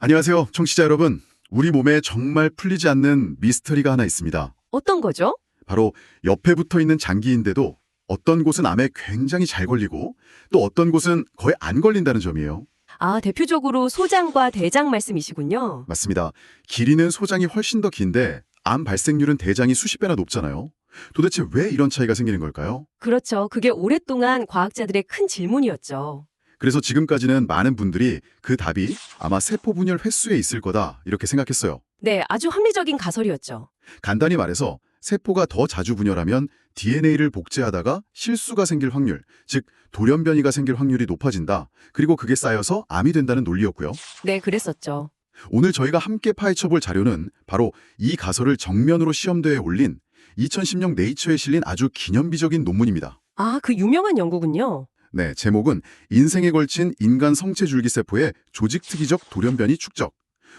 안녕하세요, 청취자 여러분. 우리 몸에 정말 풀리지 않는 미스터리가 하나 있습니다. 어떤 거죠? 바로 옆에 붙어 있는 장기인데도 어떤 곳은 암에 굉장히 잘 걸리고 또 어떤 곳은 거의 안 걸린다는 점이에요. 아, 대표적으로 소장과 대장 말씀이시군요. 맞습니다. 길이는 소장이 훨씬 더 긴데 암 발생률은 대장이 수십 배나 높잖아요. 도대체 왜 이런 차이가 생기는 걸까요? 그렇죠. 그게 오랫동안 과학자들의 큰 질문이었죠. 그래서 지금까지는 많은 분들이 그 답이 아마 세포 분열 횟수에 있을 거다 이렇게 생각했어요. 네, 아주 합리적인 가설이었죠. 간단히 말해서 세포가 더 자주 분열하면 DNA를 복제하다가 실수가 생길 확률, 즉 돌연변이가 생길 확률이 높아진다. 그리고 그게 쌓여서 암이 된다는 논리였고요. 네, 그랬었죠. 오늘 저희가 함께 파헤쳐볼 자료는 바로 이 가설을 정면으로 시험대에 올린 2010년 네이처에 실린 아주 기념비적인 논문입니다. 아, 그 유명한 연구군요. 네, 제목은 인생에 걸친 인간 성체줄기세포의 조직특이적 돌연변이 축적.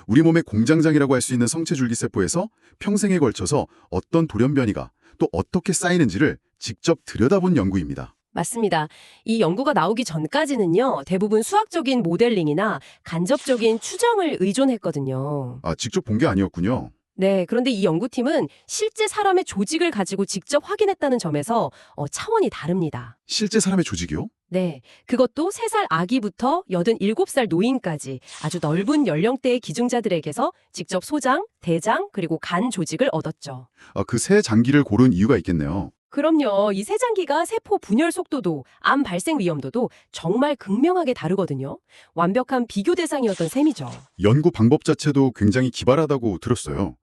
우리 몸의 공장장이라고 할 수 있는 성체줄기세포에서 평생에 걸쳐서 어떤 돌연변이가 또 어떻게 쌓이는지를 직접 들여다본 연구입니다. 맞습니다. 이 연구가 나오기 전까지는요, 대부분 수학적인 모델링이나 간접적인 추정을 의존했거든요. 직접 본 게 아니었군요. 네, 그런데 이 연구팀은 실제 사람의 조직을 가지고 직접 확인했다는 점에서 차원이 다릅니다. 실제 사람의 조직이요? 네, 그것도 3살 아기부터 87살 노인까지 아주 넓은 연령대의 기증자들에게서 직접 소장, 대장, 그리고 간 조직을 얻었죠. 그 새 장기를 고른 이유가 있겠네요. 그럼요, 이 세장기가 세포 분열 속도도, 암 발생 위험도도 정말 극명하게 다르거든요. 완벽한 비교 대상이었던 셈이죠. 연구 방법 자체도 굉장히 기발하다고 들었어요.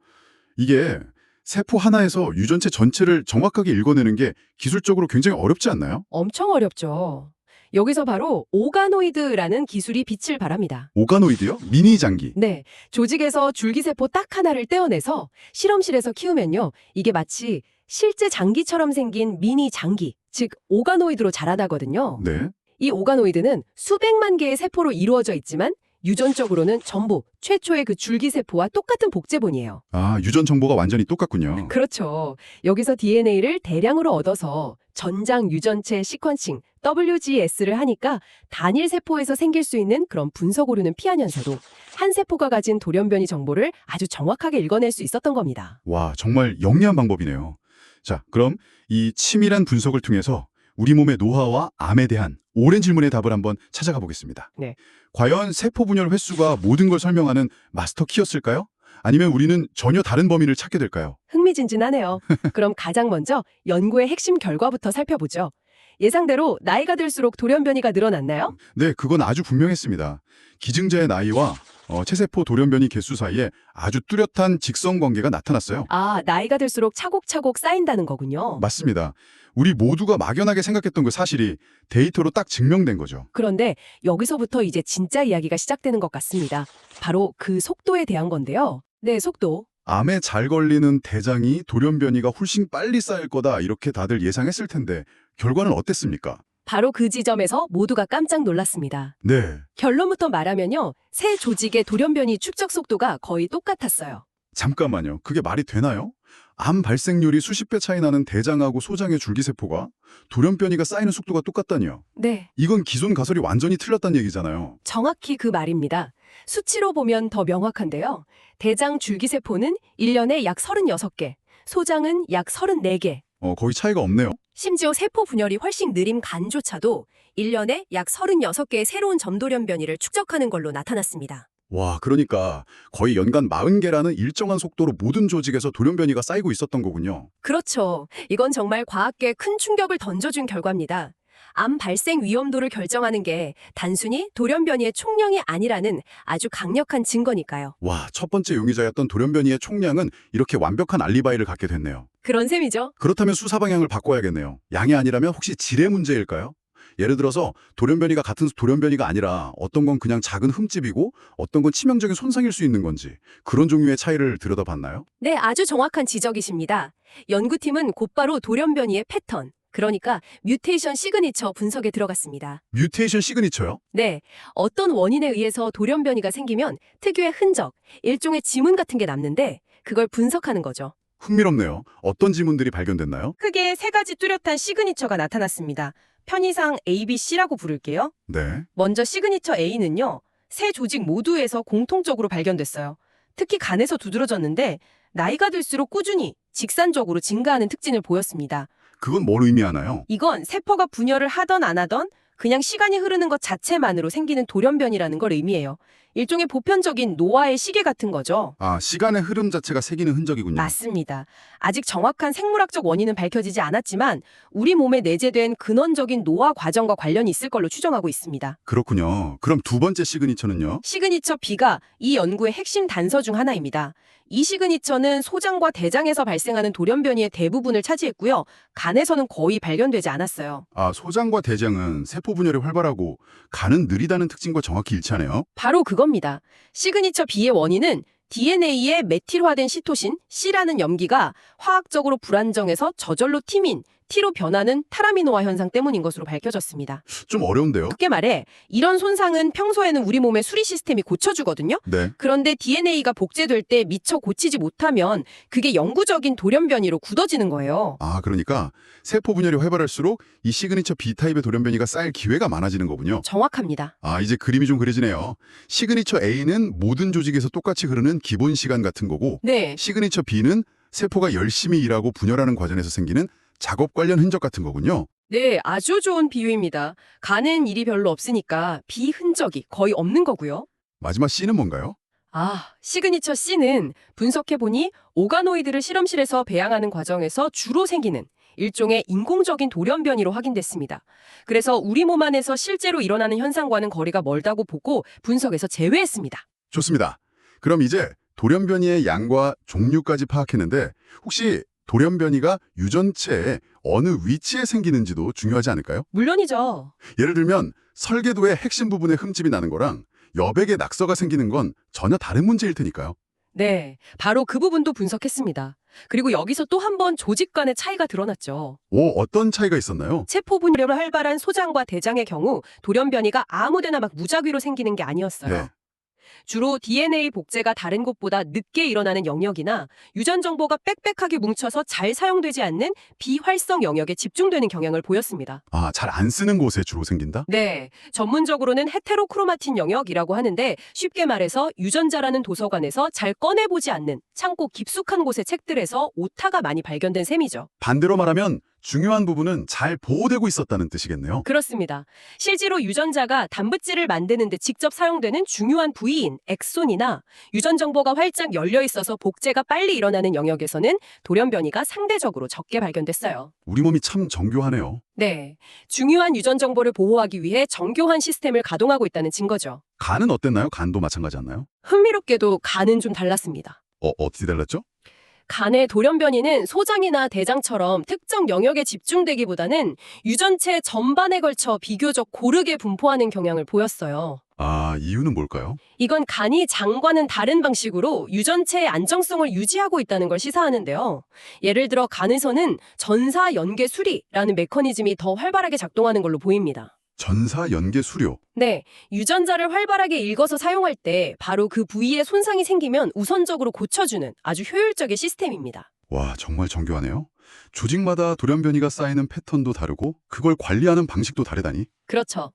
이게 세포 하나에서 유전체 전체를 정확하게 읽어내는 게 기술적으로 굉장히 어렵지 않나요? 엄청 어렵죠. 여기서 바로 오가노이드라는 기술이 빛을 발합니다. 오가노이드요? 미니 장기. 네, 조직에서 줄기세포 딱 하나를 떼어내서 실험실에서 키우면요. 이게 마치 실제 장기처럼 생긴 미니 장기, 즉 오가노이드로 자라나거든요. 네. 이 오가노이드는 수백만 개의 세포로 이루어져 있지만 유전적으로는 전부 최초의 그 줄기세포와 똑같은 복제본이에요. 유전 정보가 완전히 똑같군요. 그렇죠. 여기서 DNA를 대량으로 얻어서 전장 유전체 시퀀싱, WGS를 하니까 단일 세포에서 생길 수 있는 그런 분석 오류는 피하면서도 한 세포가 가진 돌연변이 정보를 아주 정확하게 읽어낼 수 있었던 겁니다. 와, 정말 영리한 방법이네요. 자, 그럼 이 치밀한 분석을 통해서 우리 몸의 노화와 암에 대한 오랜 질문의 답을 한번 찾아가 보겠습니다. 네. 과연 세포 분열 횟수가 모든 걸 설명하는 마스터 키였을까요? 아니면 우리는 전혀 다른 범인을 찾게 될까요? 흥미진진하네요. 그럼 가장 먼저 연구의 핵심 결과부터 살펴보죠. 예상대로 나이가 들수록 돌연변이가 늘어났나요? 네, 그건 아주 분명했습니다. 기증자의 나이와 체세포 돌연변이 개수 사이에 아주 뚜렷한 직선 관계가 나타났어요. 아, 나이가 들수록 차곡차곡 쌓인다는 거군요. 맞습니다. 우리 모두가 막연하게 생각했던 그 사실이 데이터로 딱 증명된 거죠. 그런데 여기서부터 이제 진짜 이야기가 시작되는 것 같습니다. 바로 그 속도에 대한 건데요. 네, 속도. 암에 잘 걸리는 대장이 돌연변이가 훨씬 빨리 쌓일 거다 이렇게 다들 예상했을 텐데 결과는 어땠습니까? 바로 그 지점에서 모두가 깜짝 놀랐습니다. 네, 결론부터 말하면요. 새 조직의 돌연변이 축적 속도가 거의 똑같았어요. 잠깐만요. 그게 말이 되나요? 암 발생률이 수십 배 차이 나는 대장하고 소장의 줄기세포가 돌연변이가 쌓이는 속도가 똑같다니요. 네, 이건 기존 가설이 완전히 틀렸다는 얘기잖아요. 정확히 그 말입니다. 수치로 보면 더 명확한데요. 대장 줄기세포는 1년에 약 36개, 소장은 약 34개, 거의 차이가 없네요. 심지어 세포 분열이 훨씬 느린 간조차도 1년에 약 36개의 새로운 점돌연변이를 축적하는 걸로 나타났습니다. 와, 그러니까 거의 연간 40개라는 일정한 속도로 모든 조직에서 돌연변이가 쌓이고 있었던 거군요. 그렇죠. 이건 정말 과학계에 큰 충격을 던져준 결과입니다. 암 발생 위험도를 결정하는 게 단순히 돌연변이의 총량이 아니라는 아주 강력한 증거니까요. 와, 첫 번째 용의자였던 돌연변이의 총량은 이렇게 완벽한 알리바이를 갖게 됐네요. 그런 셈이죠. 그렇다면 수사 방향을 바꿔야겠네요. 양이 아니라면 혹시 질의 문제일까요? 예를 들어서 돌연변이가 같은 돌연변이가 아니라 어떤 건 그냥 작은 흠집이고 어떤 건 치명적인 손상일 수 있는 건지 그런 종류의 차이를 들여다봤나요? 네, 아주 정확한 지적이십니다. 연구팀은 곧바로 돌연변이의 패턴, 그러니까 뮤테이션 시그니처 분석에 들어갔습니다. 뮤테이션 시그니처요? 네, 어떤 원인에 의해서 돌연변이가 생기면 특유의 흔적, 일종의 지문 같은 게 남는데 그걸 분석하는 거죠. 흥미롭네요. 어떤 지문들이 발견됐나요? 크게 3가지 뚜렷한 시그니처가 나타났습니다. 편의상 A, B, C라고 부를게요. 네. 먼저 시그니처 A는요. 세 조직 모두에서 공통적으로 발견됐어요. 특히 간에서 두드러졌는데 나이가 들수록 꾸준히 직산적으로 증가하는 특징을 보였습니다. 그건 뭘 의미하나요? 이건 세포가 분열을 하던 안 하던 그냥 시간이 흐르는 것 자체만으로 생기는 돌연변이라는 걸 의미해요. 일종의 보편적인 노화의 시계 같은 거죠. 아, 시간의 흐름 자체가 새기는 흔적이군요. 맞습니다. 아직 정확한 생물학적 원인은 밝혀지지 않았지만 우리 몸에 내재된 근원적인 노화 과정과 관련이 있을 걸로 추정하고 있습니다. 그렇군요. 그럼 두 번째 시그니처는요? 시그니처 B가 이 연구의 핵심 단서 중 하나입니다. 이 시그니처는 소장과 대장에서 발생하는 돌연변이의 대부분을 차지했고요. 간에서는 거의 발견되지 않았어요. 아, 소장과 대장은 세포 분열이 활발하고 간은 느리다는 특징과 정확히 일치하네요. 바로 그겁니다. 시그니처 B의 원인은 DNA의 메틸화된 시토신, C라는 염기가 화학적으로 불안정해서 저절로 티민, T로 변하는 타라미노화 현상 때문인 것으로 밝혀졌습니다. 좀 어려운데요? 쉽게 말해 이런 손상은 평소에는 우리 몸의 수리 시스템이 고쳐주거든요. 네. 그런데 DNA가 복제될 때 미처 고치지 못하면 그게 영구적인 돌연변이로 굳어지는 거예요. 아, 그러니까 세포 분열이 활발할수록 이 시그니처 B타입의 돌연변이가 쌓일 기회가 많아지는 거군요. 정확합니다. 아, 이제 그림이 좀 그려지네요. 시그니처 A는 모든 조직에서 똑같이 흐르는 기본 시간 같은 거고, 네, 시그니처 B는 세포가 열심히 일하고 분열하는 과정에서 생기는 작업 관련 흔적 같은 거군요. 네, 아주 좋은 비유입니다. 간은 일이 별로 없으니까 비흔적이 거의 없는 거고요. 마지막 C는 뭔가요? 아, 시그니처 C는 분석해보니 오가노이드를 실험실에서 배양하는 과정에서 주로 생기는 일종의 인공적인 돌연변이로 확인됐습니다. 그래서 우리 몸 안에서 실제로 일어나는 현상과는 거리가 멀다고 보고 분석에서 제외했습니다. 좋습니다. 그럼 이제 돌연변이의 양과 종류까지 파악했는데 혹시 돌연변이가 유전체의 어느 위치에 생기는지도 중요하지 않을까요? 물론이죠. 예를 들면 설계도의 핵심 부분에 흠집이 나는 거랑 여백에 낙서가 생기는 건 전혀 다른 문제일 테니까요. 네, 바로 그 부분도 분석했습니다. 그리고 여기서 또 한 번 조직 간의 차이가 드러났죠. 오, 어떤 차이가 있었나요? 세포 분열이 활발한 소장과 대장의 경우 돌연변이가 아무데나 막 무작위로 생기는 게 아니었어요. 네. 주로 DNA 복제가 다른 곳보다 늦게 일어나는 영역이나 유전 정보가 빽빽하게 뭉쳐서 잘 사용되지 않는 비활성 영역에 집중되는 경향을 보였습니다. 아, 잘 안 쓰는 곳에 주로 생긴다? 네, 전문적으로는 헤테로크로마틴 영역이라고 하는데 쉽게 말해서 유전자라는 도서관에서 잘 꺼내보지 않는 창고 깊숙한 곳의 책들에서 오타가 많이 발견된 셈이죠. 반대로 말하면 중요한 부분은 잘 보호되고 있었다는 뜻이겠네요. 그렇습니다. 실제로 유전자가 단백질을 만드는 데 직접 사용되는 중요한 부위인 엑손이나 유전 정보가 활짝 열려 있어서 복제가 빨리 일어나는 영역에서는 돌연변이가 상대적으로 적게 발견됐어요. 우리 몸이 참 정교하네요. 네, 중요한 유전 정보를 보호하기 위해 정교한 시스템을 가동하고 있다는 증거죠. 간은 어땠나요? 간도 마찬가지 않나요? 흥미롭게도 간은 좀 달랐습니다. 어떻게 달랐죠? 간의 돌연변이는 소장이나 대장처럼 특정 영역에 집중되기보다는 유전체 전반에 걸쳐 비교적 고르게 분포하는 경향을 보였어요. 아, 이유는 뭘까요? 이건 간이 장과는 다른 방식으로 유전체의 안정성을 유지하고 있다는 걸 시사하는데요. 예를 들어 간에서는 전사 연계 수리라는 메커니즘이 더 활발하게 작동하는 걸로 보입니다. 전사 연계 수료. 네, 유전자를 활발하게 읽어서 사용할 때 바로 그 부위에 손상이 생기면 우선적으로 고쳐주는 아주 효율적인 시스템입니다. 와, 정말 정교하네요. 조직마다 돌연변이가 쌓이는 패턴도 다르고 그걸 관리하는 방식도 다르다니. 그렇죠.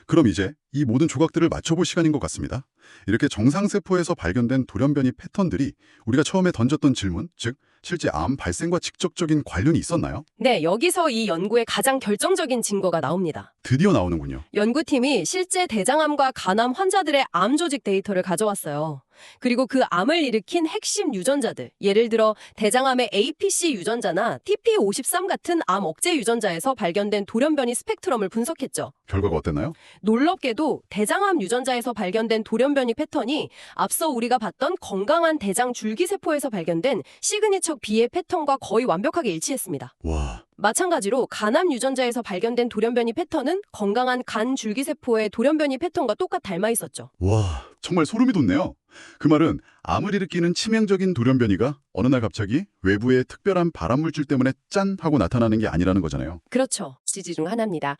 그럼 이제 이 모든 조각들을 맞춰볼 시간인 것 같습니다. 이렇게 정상세포에서 발견된 돌연변이 패턴들이 우리가 처음에 던졌던 질문, 즉 실제 암 발생과 직접적인 관련이 있었나요? 네, 여기서 이 연구의 가장 결정적인 증거가 나옵니다. 드디어 나오는군요. 연구팀이 실제 대장암과 간암 환자들의 암 조직 데이터를 가져왔어요. 그리고 그 암을 일으킨 핵심 유전자들, 예를 들어 대장암의 APC 유전자나 TP53 같은 암 억제 유전자에서 발견된 돌연변이 스펙트럼을 분석했죠. 결과가 어땠나요? 놀랍게도 대장암 유전자에서 발견된 돌연변이 패턴이 앞서 우리가 봤던 건강한 대장 줄기세포에서 발견된 시그니처 B의 패턴과 거의 완벽하게 일치했습니다. 와, 마찬가지로 간암 유전자에서 발견된 돌연변이 패턴은 건강한 간 줄기세포의 돌연변이 패턴과 똑같 닮아 있었죠. 와, 정말 소름이 돋네요. 그 말은 암을 일으키는 치명적인 돌연변이가 어느 날 갑자기 외부의 특별한 발암물질 때문에 짠 하고 나타나는 게 아니라는 거잖아요. 그렇죠. 지지 중 하나입니다.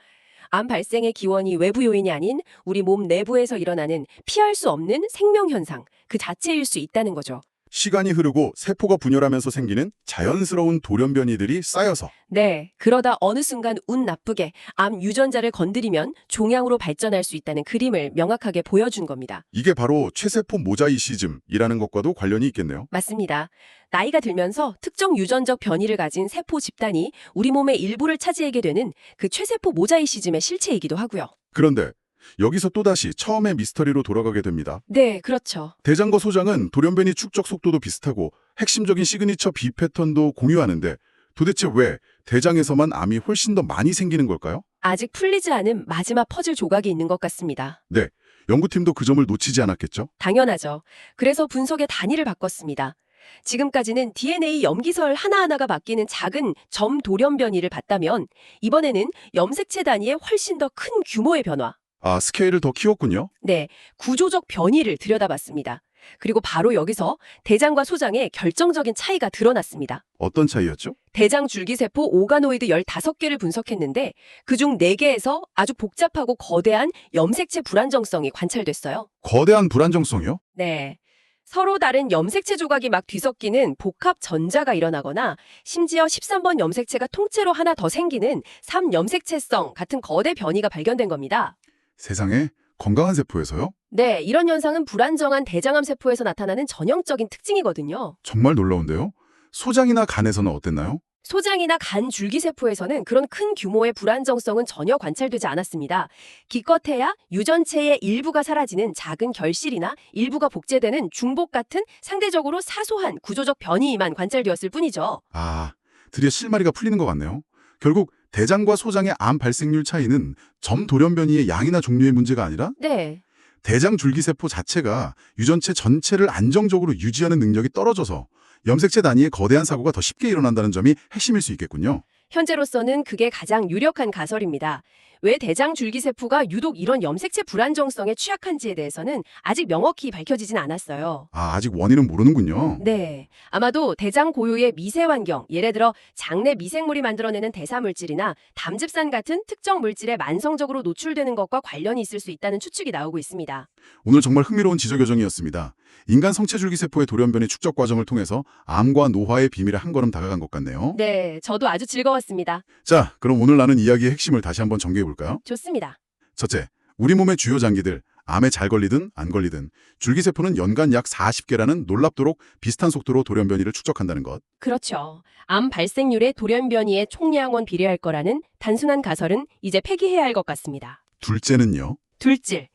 암 발생의 기원이 외부 요인이 아닌 우리 몸 내부에서 일어나는 피할 수 없는 생명 현상, 그 자체일 수 있다는 거죠. 시간이 흐르고 세포가 분열하면서 생기는 자연스러운 돌연변이들이 쌓여서 네, 그러다 어느 순간 운 나쁘게 암 유전자를 건드리면 종양으로 발전할 수 있다는 그림을 명확하게 보여준 겁니다. 이게 바로 최세포 모자이시즘이라는 것과도 관련이 있겠네요. 맞습니다. 나이가 들면서 특정 유전적 변이를 가진 세포 집단이 우리 몸의 일부를 차지하게 되는 그 최세포 모자이시즘의 실체이기도 하고요. 그런데 여기서 또다시 처음의 미스터리로 돌아가게 됩니다. 네, 그렇죠. 대장과 소장은 돌연변이 축적 속도도 비슷하고 핵심적인 시그니처 B 패턴도 공유하는데 도대체 왜 대장에서만 암이 훨씬 더 많이 생기는 걸까요? 아직 풀리지 않은 마지막 퍼즐 조각이 있는 것 같습니다. 네, 연구팀도 그 점을 놓치지 않았겠죠? 당연하죠. 그래서 분석의 단위를 바꿨습니다. 지금까지는 DNA 염기설 하나하나가 바뀌는 작은 점 돌연변이를 봤다면 이번에는 염색체 단위의 훨씬 더 큰 규모의 변화, 아, 스케일을 더 키웠군요. 네, 구조적 변이를 들여다봤습니다. 그리고 바로 여기서 대장과 소장의 결정적인 차이가 드러났습니다. 어떤 차이였죠? 대장 줄기세포 오가노이드 15개를 분석했는데 그중 4개에서 아주 복잡하고 거대한 염색체 불안정성이 관찰됐어요. 거대한 불안정성이요? 네. 서로 다른 염색체 조각이 막 뒤섞이는 복합 전자가 일어나거나 심지어 13번 염색체가 통째로 하나 더 생기는 3염색체성 같은 거대 변이가 발견된 겁니다. 세상에 건강한 세포에서요? 네, 이런 현상은 불안정한 대장암 세포에서 나타나는 전형적인 특징이거든요. 정말 놀라운데요? 소장이나 간에서는 어땠나요? 소장이나 간 줄기세포에서는 그런 큰 규모의 불안정성은 전혀 관찰되지 않았습니다. 기껏해야 유전체의 일부가 사라지는 작은 결실이나 일부가 복제되는 중복 같은 상대적으로 사소한 구조적 변이만 관찰되었을 뿐이죠. 아, 드디어 실마리가 풀리는 것 같네요. 결국 대장과 소장의 암 발생률 차이는 점 돌연변이의 양이나 종류의 문제가 아니라 네. 대장 줄기세포 자체가 유전체 전체를 안정적으로 유지하는 능력이 떨어져서 염색체 단위의 거대한 사고가 더 쉽게 일어난다는 점이 핵심일 수 있겠군요. 현재로서는 그게 가장 유력한 가설입니다. 왜 대장 줄기세포가 유독 이런 염색체 불안정성에 취약한지에 대해서는 아직 명확히 밝혀지진 않았어요. 아, 아직 원인은 모르는군요. 네, 아마도 대장 고유의 미세 환경, 예를 들어 장내 미생물이 만들어내는 대사물질이나 담즙산 같은 특정 물질에 만성적으로 노출되는 것과 관련이 있을 수 있다는 추측이 나오고 있습니다. 오늘 정말 흥미로운 지적요정이었습니다. 인간 성체줄기세포의 돌연변이 축적 과정을 통해서 암과 노화의 비밀에 한 걸음 다가간 것 같네요. 네, 저도 아주 즐거웠습니다. 자, 그럼 오늘 나눈 이야기의 핵심을 다시 한번 정리해볼까요? 좋습니다. 첫째, 우리 몸의 주요 장기들, 암에 잘 걸리든 안 걸리든 줄기세포는 연간 약 40개라는 놀랍도록 비슷한 속도로 돌연변이를 축적한다는 것. 그렇죠. 암 발생률의 돌연변이에 총량원 비례할 거라는 단순한 가설은 이제 폐기해야 할 것 같습니다. 둘째는요? 둘째,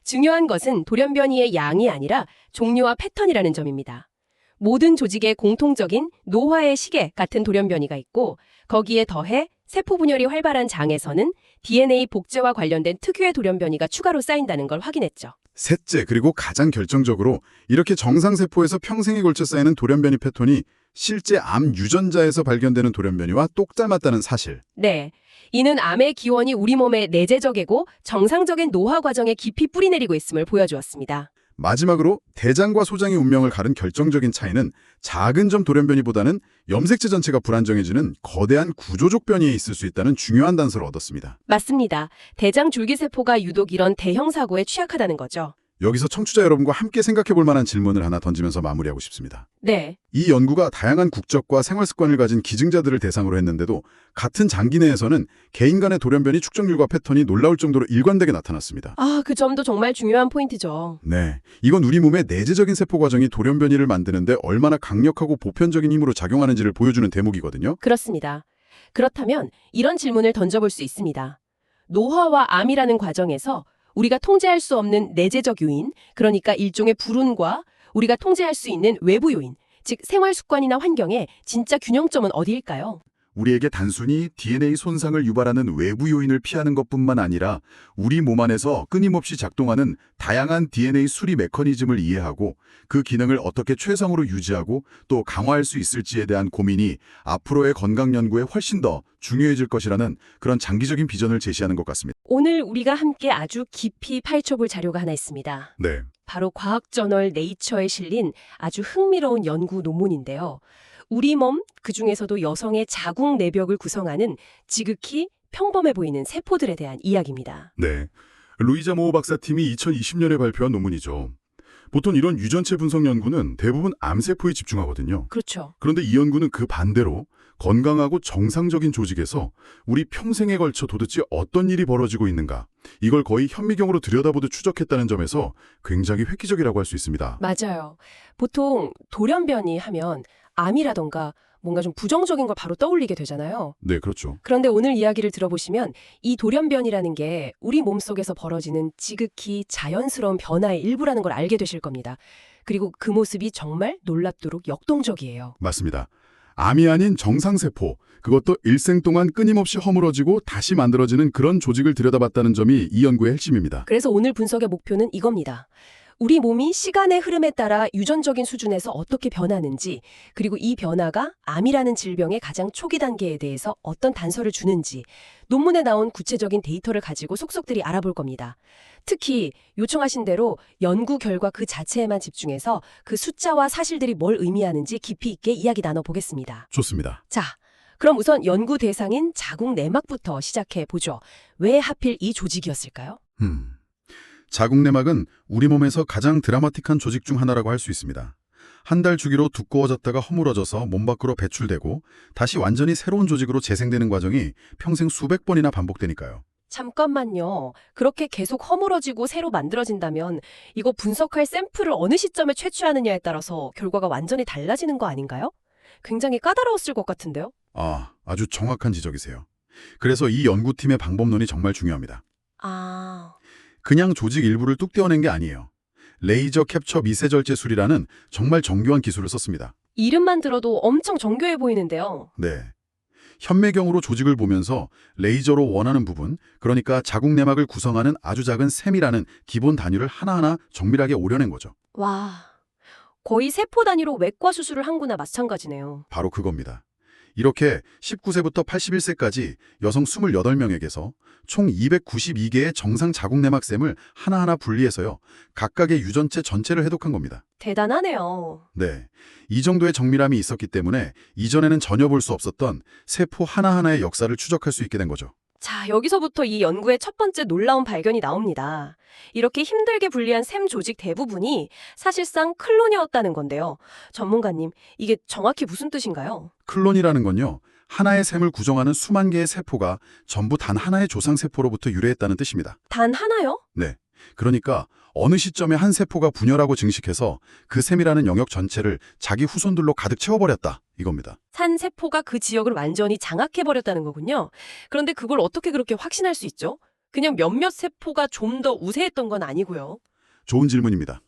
중요한 것은 돌연변이의 양이 아니라 종류와 패턴이라는 점입니다. 모든 조직에 공통적인 노화의 시계 같은 돌연변이가 있고 거기에 더해 세포 분열이 활발한 장에서는 DNA 복제와 관련된 특유의 돌연변이가 추가로 쌓인다는 걸 확인했죠. 셋째, 그리고 가장 결정적으로 이렇게 정상세포에서 평생에 걸쳐 쌓이는 돌연변이 패턴이 실제 암 유전자에서 발견되는 돌연변이와 똑 닮았다는 사실. 네, 이는 암의 기원이 우리 몸의 내재적이고 정상적인 노화 과정에 깊이 뿌리내리고 있음을 보여주었습니다. 마지막으로 대장과 소장의 운명을 가른 결정적인 차이는 작은 점 돌연변이보다는 염색체 전체가 불안정해지는 거대한 구조적 변이에 있을 수 있다는 중요한 단서를 얻었습니다. 맞습니다. 대장 줄기세포가 유독 이런 대형 사고에 취약하다는 거죠. 여기서 청취자 여러분과 함께 생각해 볼 만한 질문을 하나 던지면서 마무리하고 싶습니다. 네, 이 연구가 다양한 국적과 생활 습관을 가진 기증자들을 대상으로 했는데도 같은 장기 내에서는 개인 간의 돌연변이 축적률과 패턴이 놀라울 정도로 일관되게 나타났습니다. 그 점도 정말 중요한 포인트죠. 네, 이건 우리 몸의 내재적인 세포 과정이 돌연변이를 만드는데 얼마나 강력하고 보편적인 힘으로 작용하는지를 보여주는 대목이거든요. 그렇습니다. 그렇다면 이런 질문을 던져볼 수 있습니다. 노화와 암이라는 과정에서 우리가 통제할 수 없는 내재적 요인, 그러니까 일종의 불운과 우리가 통제할 수 있는 외부 요인, 즉 생활 습관이나 환경의 진짜 균형점은 어디일까요? 우리에게 단순히 DNA 손상을 유발하는 외부 요인을 피하는 것뿐만 아니라 우리 몸 안에서 끊임없이 작동하는 다양한 DNA 수리 메커니즘을 이해하고 그 기능을 어떻게 최상으로 유지하고 또 강화할 수 있을지에 대한 고민이 앞으로의 건강 연구에 훨씬 더 중요해질 것이라는 그런 장기적인 비전을 제시하는 것 같습니다. 오늘 우리가 함께 아주 깊이 파헤쳐볼 자료가 하나 있습니다. 네. 바로 과학저널 네이처에 실린 아주 흥미로운 연구 논문인데요. 우리 몸, 그중에서도 여성의 자궁 내벽을 구성하는 지극히 평범해 보이는 세포들에 대한 이야기입니다. 네. 루이자 모어 박사팀이 2020년에 발표한 논문이죠. 보통 이런 유전체 분석 연구는 대부분 암세포에 집중하거든요. 그렇죠. 그런데 이 연구는 그 반대로 건강하고 정상적인 조직에서 우리 평생에 걸쳐 도대체 어떤 일이 벌어지고 있는가, 이걸 거의 현미경으로 들여다보듯 추적했다는 점에서 굉장히 획기적이라고 할 수 있습니다. 맞아요. 보통 돌연변이 하면 암이라던가 뭔가 좀 부정적인 걸 바로 떠올리게 되잖아요. 네, 그렇죠. 그런데 오늘 이야기를 들어보시면 이 돌연변이라는 게 우리 몸속에서 벌어지는 지극히 자연스러운 변화의 일부라는 걸 알게 되실 겁니다. 그리고 그 모습이 정말 놀랍도록 역동적이에요. 맞습니다. 암이 아닌 정상세포, 그것도 일생 동안 끊임없이 허물어지고 다시 만들어지는 그런 조직을 들여다봤다는 점이 이 연구의 핵심입니다. 그래서 오늘 분석의 목표는 이겁니다. 우리 몸이 시간의 흐름에 따라 유전적인 수준에서 어떻게 변하는지, 그리고 이 변화가 암이라는 질병의 가장 초기 단계에 대해서 어떤 단서를 주는지 논문에 나온 구체적인 데이터를 가지고 속속들이 알아볼 겁니다. 특히 요청하신 대로 연구 결과 그 자체에만 집중해서 그 숫자와 사실들이 뭘 의미하는지 깊이 있게 이야기 나눠보겠습니다. 좋습니다. 자, 그럼 우선 연구 대상인 자궁 내막부터 시작해 보죠. 왜 하필 이 조직이었을까요? 자궁내막은 우리 몸에서 가장 드라마틱한 조직 중 하나라고 할 수 있습니다. 한 달 주기로 두꺼워졌다가 허물어져서 몸 밖으로 배출되고 다시 완전히 새로운 조직으로 재생되는 과정이 평생 수백 번이나 반복되니까요. 잠깐만요. 그렇게 계속 허물어지고 새로 만들어진다면 이거 분석할 샘플을 어느 시점에 채취하느냐에 따라서 결과가 완전히 달라지는 거 아닌가요? 굉장히 까다로웠을 것 같은데요? 아주 정확한 지적이세요. 그래서 이 연구팀의 방법론이 정말 중요합니다. 아, 그냥 조직 일부를 뚝 떼어낸 게 아니에요. 레이저 캡처 미세절제술이라는 정말 정교한 기술을 썼습니다. 이름만 들어도 엄청 정교해 보이는데요. 네. 현미경으로 조직을 보면서 레이저로 원하는 부분, 그러니까 자궁내막을 구성하는 아주 작은 셈이라는 기본 단위를 하나하나 정밀하게 오려낸 거죠. 와, 거의 세포 단위로 외과 수술을 한 거나 마찬가지네요. 바로 그겁니다. 이렇게 19세부터 81세까지 여성 28명에게서 총 292개의 정상 자궁내막샘을 하나하나 분리해서요, 각각의 유전체 전체를 해독한 겁니다. 대단하네요. 네, 이 정도의 정밀함이 있었기 때문에 이전에는 전혀 볼 수 없었던 세포 하나하나의 역사를 추적할 수 있게 된 거죠. 자, 여기서부터 이 연구의 첫 번째 놀라운 발견이 나옵니다. 이렇게 힘들게 분리한 샘 조직 대부분이 사실상 클론이었다는 건데요. 전문가님, 이게 정확히 무슨 뜻인가요? 클론이라는 건요, 하나의 셈을 구성하는 수만 개의 세포가 전부 단 하나의 조상세포로부터 유래했다는 뜻입니다. 단 하나요? 네, 그러니까 어느 시점에 한 세포가 분열하고 증식해서 그 셈이라는 영역 전체를 자기 후손들로 가득 채워버렸다, 이겁니다. 산 세포가 그 지역을 완전히 장악해버렸다는 거군요. 그런데 그걸 어떻게 그렇게 확신할 수 있죠? 그냥 몇몇 세포가 좀 더 우세했던 건 아니고요. 좋은 질문입니다.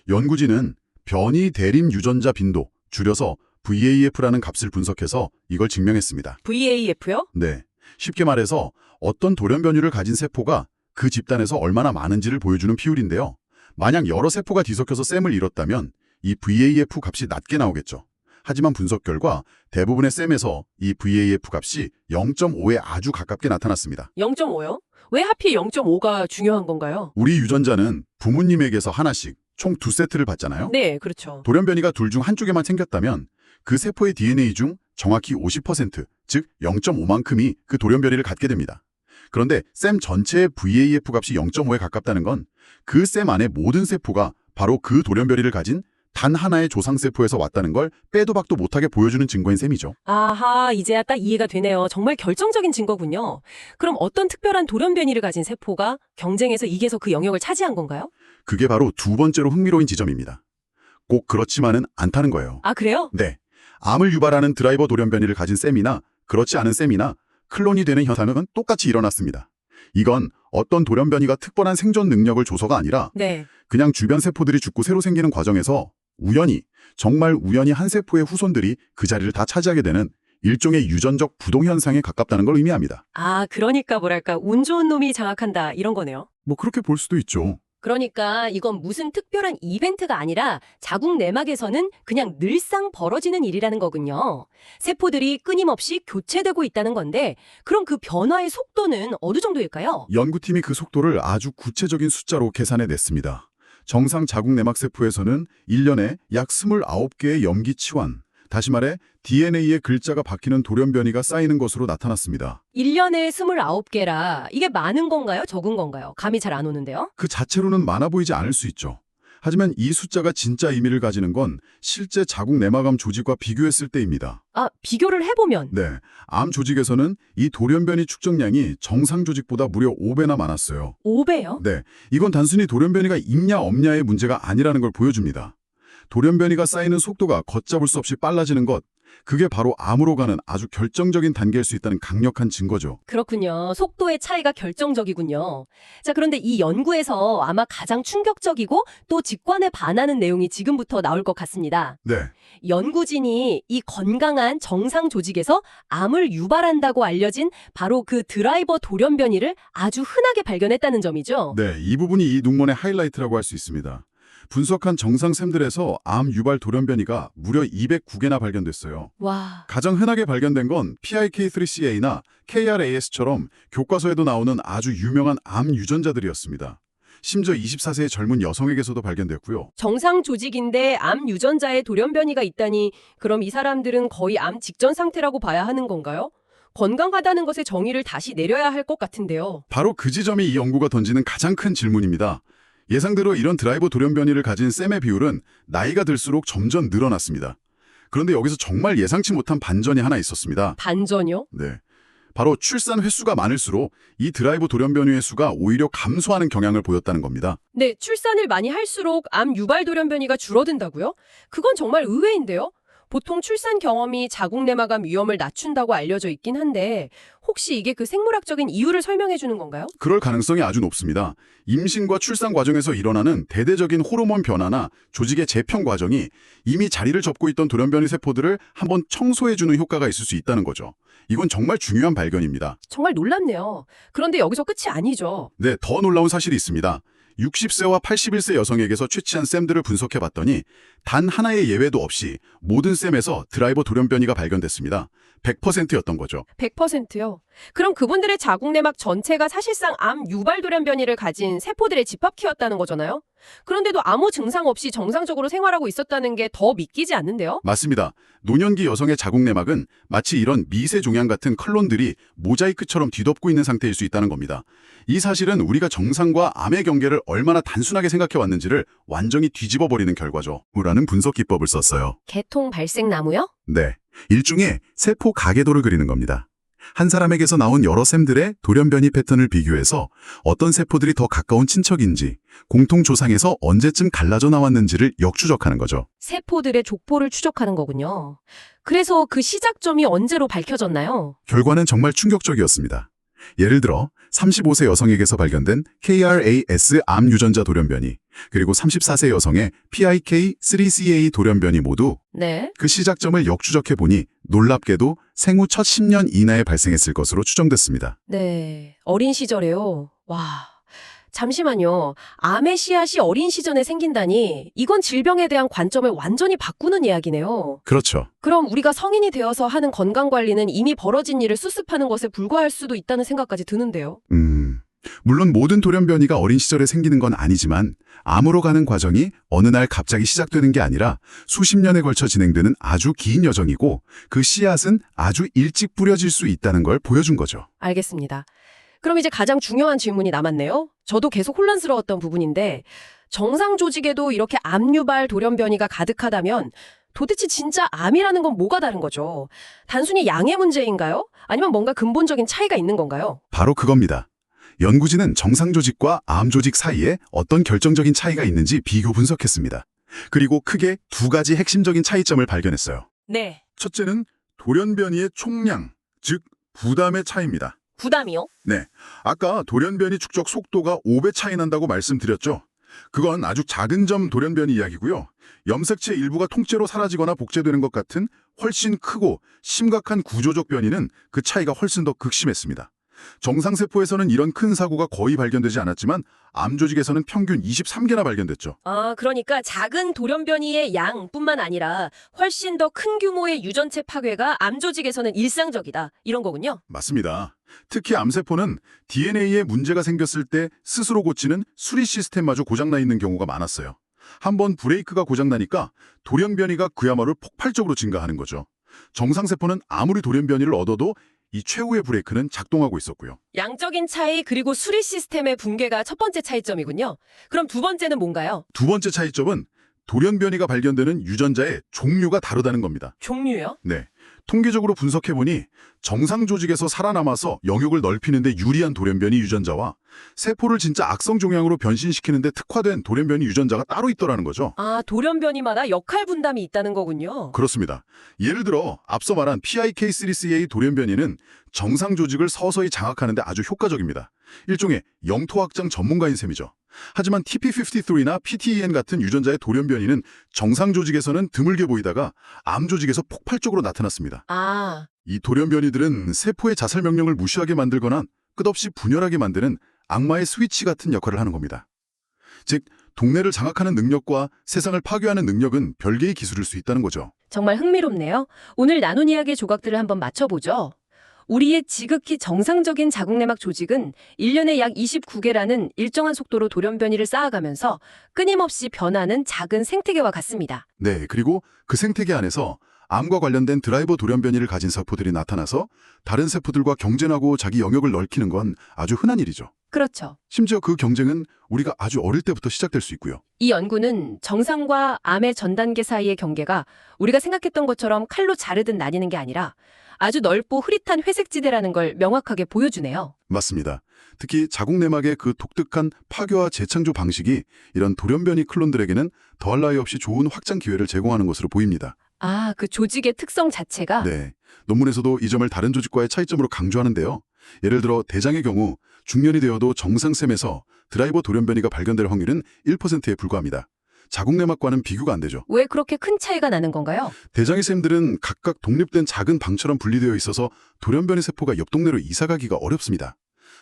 연구진은 변이 대림 유전자 빈도, 줄여서 VAF라는 값을 분석해서 이걸 증명했습니다. VAF요? 네, 쉽게 말해서 어떤 돌연 변이를 가진 세포가 그 집단에서 얼마나 많은지를 보여주는 비율인데요. 만약 여러 세포가 뒤섞여서 셈을 이뤘다면 이 VAF 값이 낮게 나오겠죠. 하지만 분석 결과 대부분의 셈에서 이 VAF 값이 0.5에 아주 가깝게 나타났습니다. 0.5요? 왜 하필 0.5가 중요한 건가요? 우리 유전자는 부모님에게서 하나씩 총 2세트를 받잖아요. 네, 그렇죠. 돌연 변이가 둘 중 한쪽에만 생겼다면 그 세포의 DNA 중 정확히 50%, 즉 0.5만큼이 그 돌연 변이를 갖게 됩니다. 그런데 셈 전체의 VAF 값이 0.5에 가깝다는 건 그 셈 안의 모든 세포가 바로 그 돌연 변이를 가진 단 하나의 조상세포에서 왔다는 걸 빼도 박도 못하게 보여주는 증거인 셈이죠. 아하, 이제야 딱 이해가 되네요. 정말 결정적인 증거군요. 그럼 어떤 특별한 돌연변이를 가진 세포가 경쟁에서 이겨서 그 영역을 차지한 건가요? 그게 바로 두 번째로 흥미로운 지점입니다. 꼭 그렇지만은 않다는 거예요. 아, 그래요? 네, 암을 유발하는 드라이버 돌연 변이를 가진 셈이나 그렇지 않은 셈이나 클론이 되는 현상은 똑같이 일어났습니다. 이건 어떤 돌연 변이가 특별한 생존 능력을 줘서가 아니라 네. 그냥 주변 세포들이 죽고 새로 생기는 과정에서 우연히, 정말 우연히 한 세포의 후손들이 그 자리를 다 차지하게 되는 일종의 유전적 부동현상에 가깝다는 걸 의미합니다. 아, 그러니까 뭐랄까 운 좋은 놈이 장악한다 이런 거네요. 뭐 그렇게 볼 수도 있죠. 그러니까 이건 무슨 특별한 이벤트가 아니라 자궁 내막에서는 그냥 늘상 벌어지는 일이라는 거군요. 세포들이 끊임없이 교체되고 있다는 건데 그럼 그 변화의 속도는 어느 정도일까요? 연구팀이 그 속도를 아주 구체적인 숫자로 계산해냈습니다. 정상 자궁내막 세포에서는 1년에 약 29개의 염기 치환, 다시 말해 DNA의 글자가 바뀌는 돌연 변이가 쌓이는 것으로 나타났습니다. 1년에 29개라 이게 많은 건가요? 적은 건가요? 감이 잘 안 오는데요. 그 자체로는 많아 보이지 않을 수 있죠. 하지만 이 숫자가 진짜 의미를 가지는 건 실제 자궁 내막암 조직과 비교했을 때입니다. 아, 비교를 해보면 네, 암 조직에서는 이 돌연변이 축적량이 정상 조직보다 무려 5배나 많았어요. 5배요? 네, 이건 단순히 돌연변이가 있냐 없냐의 문제가 아니라는 걸 보여줍니다. 돌연변이가 쌓이는 속도가 걷잡을 수 없이 빨라지는 것, 그게 바로 암으로 가는 아주 결정적인 단계일 수 있다는 강력한 증거죠. 그렇군요. 속도의 차이가 결정적이군요. 자, 그런데 이 연구에서 아마 가장 충격적이고 또 직관에 반하는 내용이 지금부터 나올 것 같습니다. 네, 연구진이 이 건강한 정상 조직에서 암을 유발한다고 알려진 바로 그 드라이버 돌연변이를 아주 흔하게 발견했다는 점이죠. 네, 이 부분이 이 논문의 하이라이트라고 할 수 있습니다. 분석한 정상 샘들에서 암 유발 돌연변이가 무려 209개나 발견됐어요. 와, 가장 흔하게 발견된 건 PIK3CA나 KRAS처럼 교과서에도 나오는 아주 유명한 암 유전자들이었습니다. 심지어 24세의 젊은 여성에게서도 발견됐고요. 정상 조직인데 암 유전자에 돌연변이가 있다니 그럼 이 사람들은 거의 암 직전 상태라고 봐야 하는 건가요? 건강하다는 것의 정의를 다시 내려야 할 것 같은데요. 바로 그 지점이 이 연구가 던지는 가장 큰 질문입니다. 예상대로 이런 드라이버 돌연변이를 가진 쌤의 비율은 나이가 들수록 점점 늘어났습니다. 그런데 여기서 정말 예상치 못한 반전이 하나 있었습니다. 반전이요? 네, 바로 출산 횟수가 많을수록 이 드라이버 돌연변이의 수가 오히려 감소하는 경향을 보였다는 겁니다. 네, 출산을 많이 할수록 암 유발 돌연변이가 줄어든다고요? 그건 정말 의외인데요. 보통 출산 경험이 자궁 내막암 위험을 낮춘다고 알려져 있긴 한데 혹시 이게 그 생물학적인 이유를 설명해 주는 건가요? 그럴 가능성이 아주 높습니다. 임신과 출산 과정에서 일어나는 대대적인 호르몬 변화나 조직의 재편 과정이 이미 자리를 잡고 있던 돌연변이 세포들을 한번 청소해주는 효과가 있을 수 있다는 거죠. 이건 정말 중요한 발견입니다. 정말 놀랍네요. 그런데 여기서 끝이 아니죠. 네, 더 놀라운 사실이 있습니다. 60세와 81세 여성에게서 채취한 샘들을 분석해봤더니 단 하나의 예외도 없이 모든 샘에서 드라이버 돌연변이가 발견됐습니다. 100%였던 거죠. 100%요? 그럼 그분들의 자궁 내막 전체가 사실상 암 유발 돌연변이를 가진 세포들의 집합키였다는 거잖아요? 그런데도 아무 증상 없이 정상적으로 생활하고 있었다는 게 더 믿기지 않는데요? 맞습니다. 노년기 여성의 자궁 내막은 마치 이런 미세 종양 같은 클론들이 모자이크처럼 뒤덮고 있는 상태일 수 있다는 겁니다. 이 사실은 우리가 정상과 암의 경계를 얼마나 단순하게 생각해 왔는지를 완전히 뒤집어버리는 결과죠. 라는 분석 기법을 썼어요. 개통 발생 나무요? 네, 일종의 세포 가계도를 그리는 겁니다. 한 사람에게서 나온 여러 샘들의 돌연변이 패턴을 비교해서 어떤 세포들이 더 가까운 친척인지, 공통 조상에서 언제쯤 갈라져 나왔는지를 역추적하는 거죠. 세포들의 족보를 추적하는 거군요. 그래서 그 시작점이 언제로 밝혀졌나요? 결과는 정말 충격적이었습니다. 예를 들어 35세 여성에게서 발견된 KRAS 암 유전자 돌연변이, 그리고 34세 여성의 PIK3CA 돌연변이 모두 네. 그 시작점을 역추적해보니 놀랍게도 생후 첫 10년 이내에 발생했을 것으로 추정됐습니다. 네. 어린 시절에요. 와. 잠시만요. 암의 씨앗이 어린 시절에 생긴다니 이건 질병에 대한 관점을 완전히 바꾸는 이야기네요. 그렇죠. 그럼 우리가 성인이 되어서 하는 건강관리는 이미 벌어진 일을 수습하는 것에 불과할 수도 있다는 생각까지 드는데요. 물론 모든 돌연변이가 어린 시절에 생기는 건 아니지만 암으로 가는 과정이 어느 날 갑자기 시작되는 게 아니라 수십 년에 걸쳐 진행되는 아주 긴 여정이고 그 씨앗은 아주 일찍 뿌려질 수 있다는 걸 보여준 거죠. 알겠습니다. 그럼 이제 가장 중요한 질문이 남았네요. 저도 계속 혼란스러웠던 부분인데 정상 조직에도 이렇게 암 유발 돌연변이가 가득하다면 도대체 진짜 암이라는 건 뭐가 다른 거죠? 단순히 양의 문제인가요? 아니면 뭔가 근본적인 차이가 있는 건가요? 바로 그겁니다. 연구진은 정상 조직과 암 조직 사이에 어떤 결정적인 차이가 있는지 비교 분석했습니다. 그리고 크게 두 가지 핵심적인 차이점을 발견했어요. 네. 첫째는 돌연변이의 총량, 즉 부담의 차이입니다. 부담이요? 네, 아까 돌연변이 축적 속도가 5배 차이 난다고 말씀드렸죠. 그건 아주 작은 점 돌연변이 이야기고요. 염색체 일부가 통째로 사라지거나 복제되는 것 같은 훨씬 크고 심각한 구조적 변이는 그 차이가 훨씬 더 극심했습니다. 정상세포에서는 이런 큰 사고가 거의 발견되지 않았지만 암 조직에서는 평균 23개나 발견됐죠. 아, 그러니까 작은 돌연변이의 양뿐만 아니라 훨씬 더 큰 규모의 유전체 파괴가 암 조직에서는 일상적이다. 이런 거군요. 맞습니다. 특히 암세포는 DNA에 문제가 생겼을 때 스스로 고치는 수리 시스템마저 고장나 있는 경우가 많았어요. 한번 브레이크가 고장나니까 돌연변이가 그야말로 폭발적으로 증가하는 거죠. 정상세포는 아무리 돌연변이를 얻어도 이 최후의 브레이크는 작동하고 있었고요. 양적인 차이 그리고 수리 시스템의 붕괴가 첫 번째 차이점이군요. 그럼 두 번째는 뭔가요? 두 번째 차이점은 돌연변이가 발견되는 유전자의 종류가 다르다는 겁니다. 종류요? 네. 통계적으로 분석해보니 정상 조직에서 살아남아서 영역을 넓히는데 유리한 돌연변이 유전자와 세포를 진짜 악성 종양으로 변신시키는데 특화된 돌연변이 유전자가 따로 있더라는 거죠. 아, 돌연변이마다 역할 분담이 있다는 거군요. 그렇습니다. 예를 들어 앞서 말한 PIK3CA 돌연변이는 정상 조직을 서서히 장악하는데 아주 효과적입니다. 일종의 영토확장 전문가인 셈이죠. 하지만 TP53나 PTEN 같은 유전자의 돌연변이는 정상 조직에서는 드물게 보이다가 암 조직에서 폭발적으로 나타났습니다. 아, 이 돌연변이들은 세포의 자살 명령을 무시하게 만들거나 끝없이 분열하게 만드는 악마의 스위치 같은 역할을 하는 겁니다. 즉, 동네를 장악하는 능력과 세상을 파괴하는 능력은 별개의 기술일 수 있다는 거죠. 정말 흥미롭네요. 오늘 나눈 이야기의 조각들을 한번 맞춰보죠. 우리의 지극히 정상적인 자궁내막 조직은 1년에 약 29개라는 일정한 속도로 돌연변이를 쌓아가면서 끊임없이 변하는 작은 생태계와 같습니다. 네, 그리고 그 생태계 안에서 암과 관련된 드라이버 돌연변이를 가진 세포들이 나타나서 다른 세포들과 경쟁하고 자기 영역을 넓히는 건 아주 흔한 일이죠. 그렇죠. 심지어 그 경쟁은 우리가 아주 어릴 때부터 시작될 수 있고요. 이 연구는 정상과 암의 전 단계 사이의 경계가 우리가 생각했던 것처럼 칼로 자르듯 나뉘는 게 아니라 아주 넓고 흐릿한 회색지대라는 걸 명확하게 보여주네요. 맞습니다. 특히 자궁내막의 그 독특한 파괴와 재창조 방식이 이런 돌연변이 클론들에게는 더할 나위 없이 좋은 확장 기회를 제공하는 것으로 보입니다. 아, 그 조직의 특성 자체가? 네, 논문에서도 이 점을 다른 조직과의 차이점으로 강조하는데요. 예를 들어 대장의 경우 중년이 되어도 정상셈에서 드라이버 돌연변이가 발견될 확률은 1%에 불과합니다. 자궁내막과는 비교가 안 되죠. 왜 그렇게 큰 차이가 나는 건가요? 대장의 샘들은 각각 독립된 작은 방처럼 분리되어 있어서 돌연변이 세포가 옆 동네로 이사가기가 어렵습니다.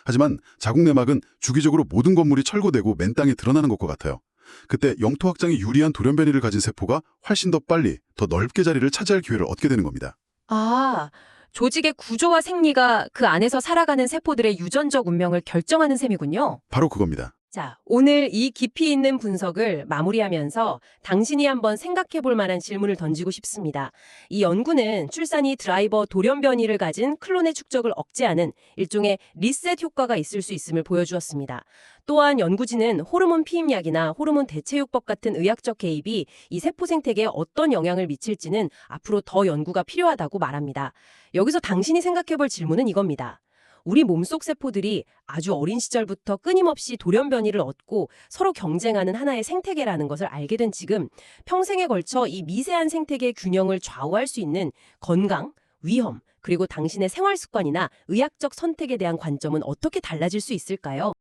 하지만 자궁내막은 주기적으로 모든 건물이 철거되고 맨 땅에 드러나는 것과 같아요. 그때 영토 확장에 유리한 돌연변이를 가진 세포가 훨씬 더 빨리, 더 넓게 자리를 차지할 기회를 얻게 되는 겁니다. 아, 조직의 구조와 생리가 그 안에서 살아가는 세포들의 유전적 운명을 결정하는 셈이군요. 바로 그겁니다. 자, 오늘 이 깊이 있는 분석을 마무리하면서 당신이 한번 생각해 볼 만한 질문을 던지고 싶습니다. 이 연구는 출산이 드라이버 돌연변이를 가진 클론의 축적을 억제하는 일종의 리셋 효과가 있을 수 있음을 보여주었습니다. 또한 연구진은 호르몬 피임약이나 호르몬 대체요법 같은 의학적 개입이 이 세포 생태계에 어떤 영향을 미칠지는 앞으로 더 연구가 필요하다고 말합니다. 여기서 당신이 생각해 볼 질문은 이겁니다. 우리 몸속 세포들이 아주 어린 시절부터 끊임없이 돌연변이를 얻고 서로 경쟁하는 하나의 생태계라는 것을 알게 된 지금 평생에 걸쳐 이 미세한 생태계의 균형을 좌우할 수 있는 건강, 위험, 그리고 당신의 생활 습관이나 의학적 선택에 대한 관점은 어떻게 달라질 수 있을까요?